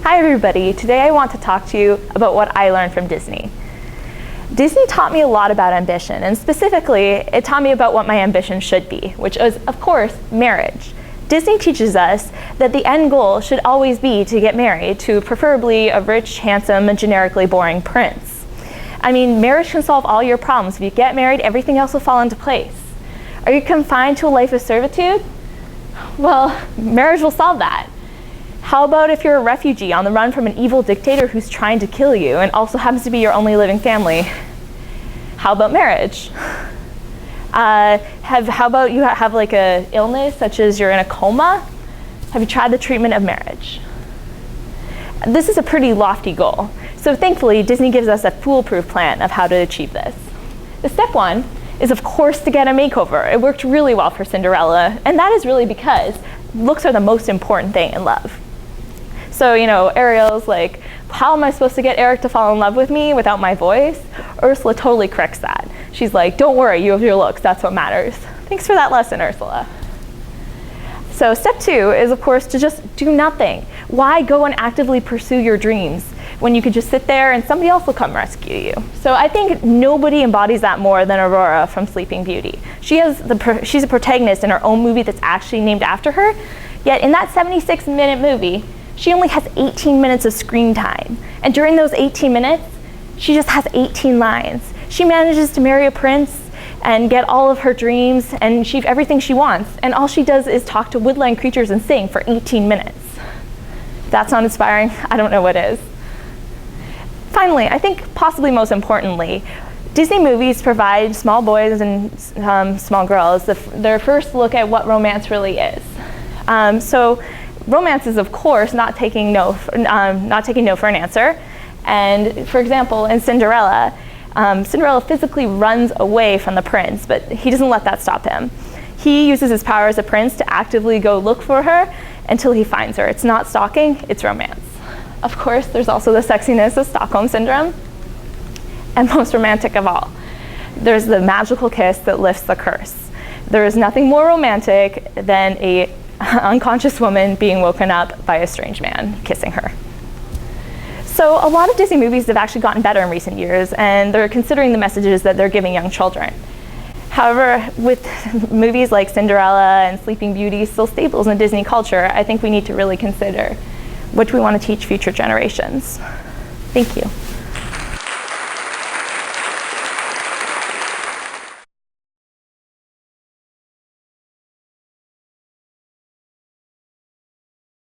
Hi everybody, today I want to talk to you about what I learned from Disney. Disney taught me a lot about ambition, and specifically, it taught me about what my ambition should be, which is, of course, marriage. Disney teaches us that the end goal should always be to get married to preferably a rich, handsome, and generically boring prince. I mean, marriage can solve all your problems. If you get married, everything else will fall into place. Are you confined to a life of servitude? Well, marriage will solve that. How about if you're a refugee on the run from an evil dictator who's trying to kill you and also happens to be your only living family? How about marriage? How about you have like an illness such as you're in a coma? Have you tried the treatment of marriage? This is a pretty lofty goal. So thankfully, Disney gives us a foolproof plan of how to achieve this. The step one is, of course, to get a makeover. It worked really well for Cinderella, and that is really because looks are the most important thing in love. So, Ariel's like, how am I supposed to get Eric to fall in love with me without my voice? Ursula totally corrects that. She's like, don't worry, you have your looks, that's what matters. Thanks for that lesson, Ursula. So step two is, of course, to just do nothing. Why go and actively pursue your dreams when you could just sit there and somebody else will come rescue you? So I think nobody embodies that more than Aurora from Sleeping Beauty. She's a protagonist in her own movie that's actually named after her, yet in that 76-minute movie, she only has 18 minutes of screen time. And during those 18 minutes, she just has 18 lines. She manages to marry a prince and get all of her dreams and achieve everything she wants. And all she does is talk to woodland creatures and sing for 18 minutes. If that's not inspiring, I don't know what is. Finally, I think possibly most importantly, Disney movies provide small boys and small girls their first look at what romance really is. So romance is, of course, not taking no for an answer. And for example, in Cinderella, Cinderella physically runs away from the prince, but he doesn't let that stop him. He uses his power as a prince to actively go look for her until he finds her. It's not stalking, it's romance. Of course, there's also the sexiness of Stockholm Syndrome. And most romantic of all, there's the magical kiss that lifts the curse. There is nothing more romantic than an unconscious woman being woken up by a strange man kissing her. So a lot of Disney movies have actually gotten better in recent years, and they're considering the messages that they're giving young children. However, with movies like Cinderella and Sleeping Beauty still staples in Disney culture, I think we need to really consider what we want to teach future generations. Thank you.